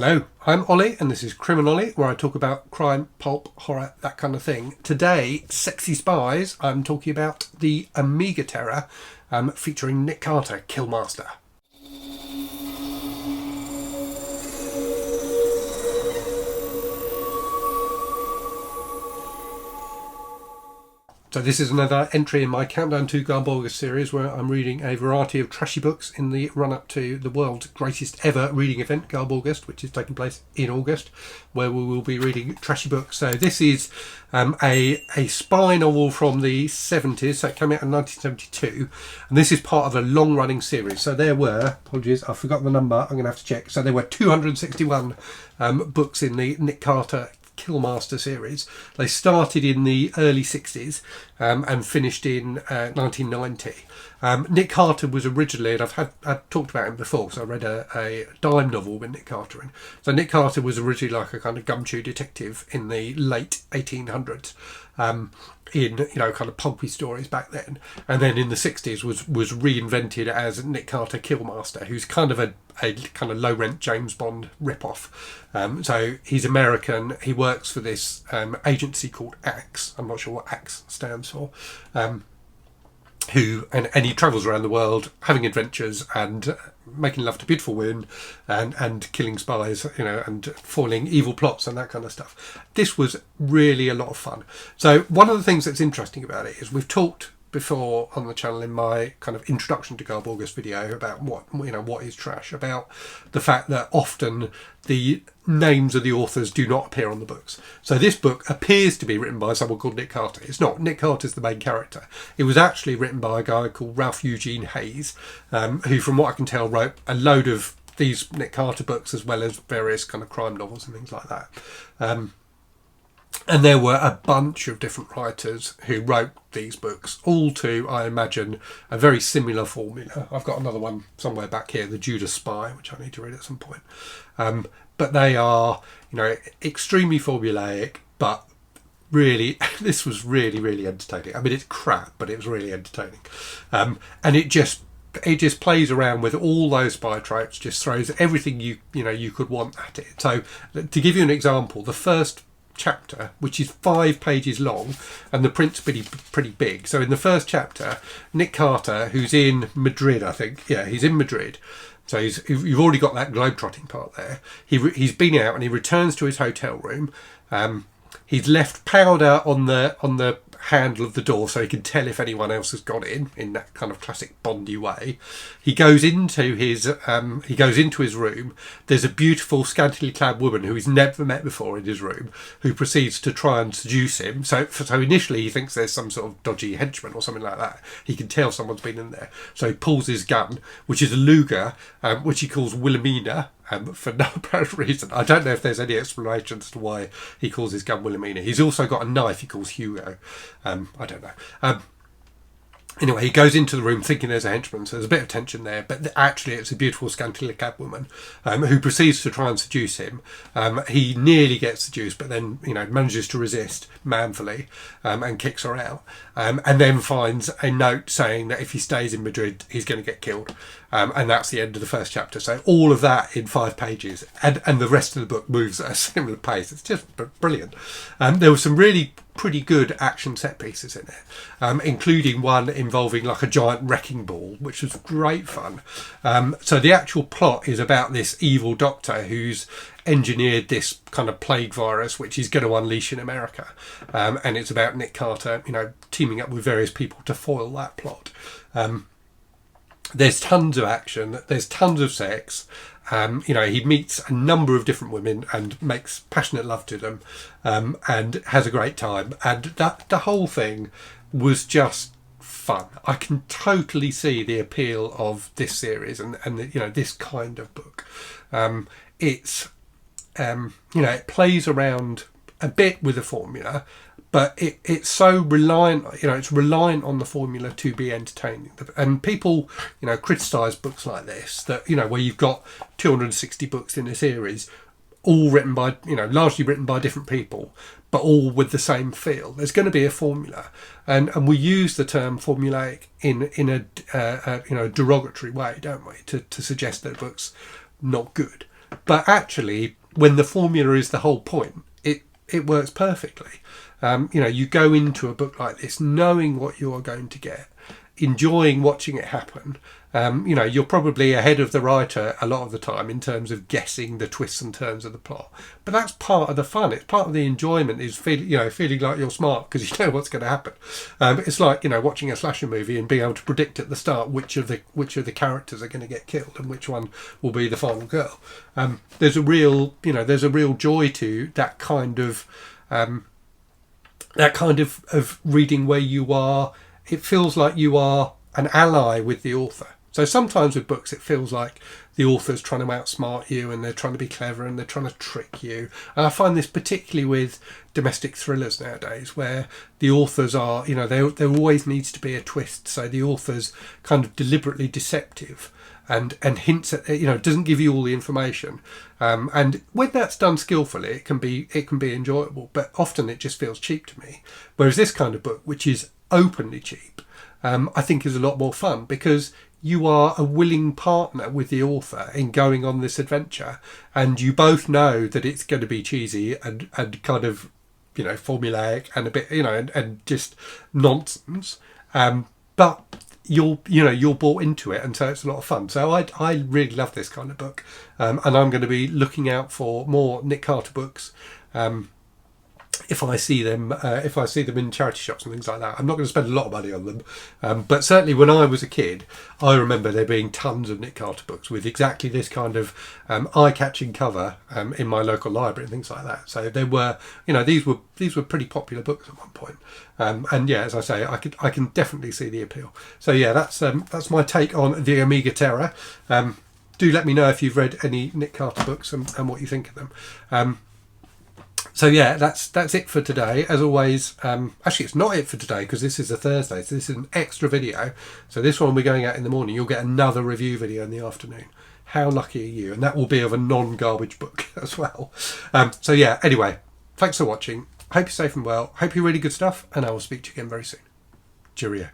Hello, I'm Ollie and this is Criminolly, where I talk about crime, pulp, horror, that kind of thing. Today, Sexy Spies, I'm talking about the Amiga Terror, featuring Nick Carter, Killmaster. So this is another entry in my Countdown to GarbAugust series, where I'm reading a variety of trashy books in the run-up to the world's greatest ever reading event, GarbAugust, which is taking place in August, where we will be reading trashy books. So this is a spy novel from the 70s, so it came out in 1972, and this is part of a long-running series. So there were, apologies, I forgot the number, I'm going to have to check. So there were 261 books in the Nick Carter Killmaster series. They started in the early 60s and finished in 1990. Nick Carter was originally, and I've talked about him before, so I read a dime novel with Nick Carter in. So Nick Carter was originally like a kind of gumshoe detective in the late 1800s. In kind of pulpy stories back then, and then in the 60s was reinvented as Nick Carter Killmaster, who's kind of a kind of low rent James Bond ripoff. So he's American. He works for this agency called Axe. I'm not sure what Axe stands for. And he travels around the world having adventures and making love to beautiful women and killing spies, and foiling evil plots and that kind of stuff. This was really a lot of fun. So one of the things that's interesting about it is we've talked before on the channel in my kind of introduction to GarbAugust video about what is trash, about the fact that often the names of the authors do not appear on the books. So this book appears to be written by someone called Nick Carter. It's not. Nick Carter's the main character. It was actually written by a guy called Ralph Eugene Hayes, who, from what I can tell, wrote a load of these Nick Carter books as well as various kind of crime novels and things like that. And there were a bunch of different writers who wrote these books, all to, I imagine, a very similar formula. I've got another one somewhere back here, The Judas Spy, which I need to read at some point. But they are, extremely formulaic, but really, this was really, really entertaining. I mean, it's crap, but it was really entertaining. And it just plays around with all those spy tropes, just throws everything you could want at it. So to give you an example, the first chapter, which is 5 pages long, and the print's pretty big. So in the first chapter, Nick Carter, who's in Madrid, I think, he's in Madrid. So you've already got that globetrotting part there. He's been out and he returns to his hotel room. He's left powder on the handle of the door so he can tell if anyone else has got in that kind of classic Bondy way. He goes into his room. There's a beautiful scantily clad woman who he's never met before in his room, who proceeds to try and seduce him. So initially he thinks there's some sort of dodgy henchman or something like that. He can tell someone's been in there. So he pulls his gun, which is a Luger, which he calls Wilhelmina, for no apparent reason. I don't know if there's any explanation as to why he calls his gun Wilhelmina. He's also got a knife he calls Hugo. I don't know. Anyway, he goes into the room thinking there's a henchman, so there's a bit of tension there, but actually it's a beautiful scantily clad woman who proceeds to try and seduce him. He nearly gets seduced, but then manages to resist manfully and kicks her out, and then finds a note saying that if he stays in Madrid he's going to get killed, and that's the end of the first chapter. So all of that in 5 pages, and the rest of the book moves at a similar pace. It's just brilliant. There were some really pretty good action set pieces in it, including one involving like a giant wrecking ball, which was great fun. So the actual plot is about this evil doctor who's engineered this kind of plague virus which he's going to unleash in America, and it's about Nick Carter teaming up with various people to foil that plot. There's tons of action, there's tons of sex. He meets a number of different women and makes passionate love to them, and has a great time. And the whole thing was just fun. I can totally see the appeal of this series and this kind of book. It plays around a bit with the formula, but it's so reliant, it's reliant on the formula to be entertaining. And people, criticise books like this, that, where you've got 260 books in a series, all written by, largely written by different people, but all with the same feel. There's going to be a formula. And we use the term formulaic in a derogatory way, don't we, to suggest that a book's not good. but actually, when the formula is the whole point, it works perfectly. You go into a book like this knowing what you are going to get, enjoying watching it happen. You're probably ahead of the writer a lot of the time in terms of guessing the twists and turns of the plot. But that's part of the fun. It's part of the enjoyment, is feeling like you're smart because you know what's going to happen. It's like watching a slasher movie and being able to predict at the start which of the characters are going to get killed and which one will be the final girl. There's a real joy to that kind of reading where you are. It feels like you are an ally with the author. So sometimes with books it feels like the author's trying to outsmart you and they're trying to be clever and they're trying to trick you. And I find this particularly with domestic thrillers nowadays, where the authors are, there always needs to be a twist. So the author's kind of deliberately deceptive and hints at, doesn't give you all the information. And when that's done skillfully, it can be enjoyable, but often it just feels cheap to me. Whereas this kind of book, which is openly cheap, I think is a lot more fun, because you are a willing partner with the author in going on this adventure, and you both know that it's going to be cheesy and kind of formulaic and a bit and just nonsense, but you're bought into it, and so it's a lot of fun. So I really love this kind of book, and I'm going to be looking out for more Nick Carter books if I see them in charity shops and things like that. I'm not going to spend a lot of money on them, but certainly when I was a kid, I remember there being tons of Nick Carter books with exactly this kind of eye-catching cover in my local library and things like that. So they were, these were pretty popular books at one point. And yeah, as I say, I can definitely see the appeal. So yeah, that's my take on the Omega Terror. Do let me know if you've read any Nick Carter books and what you think of them. So yeah, that's it for today. As always, actually it's not it for today because this is a Thursday, so this is an extra video. So this one we're going out in the morning. You'll get another review video in the afternoon. How lucky are you? And that will be of a non-garbage book as well. So yeah, anyway, thanks for watching. Hope you're safe and well. Hope you're really good stuff, and I will speak to you again very soon. Cheerio.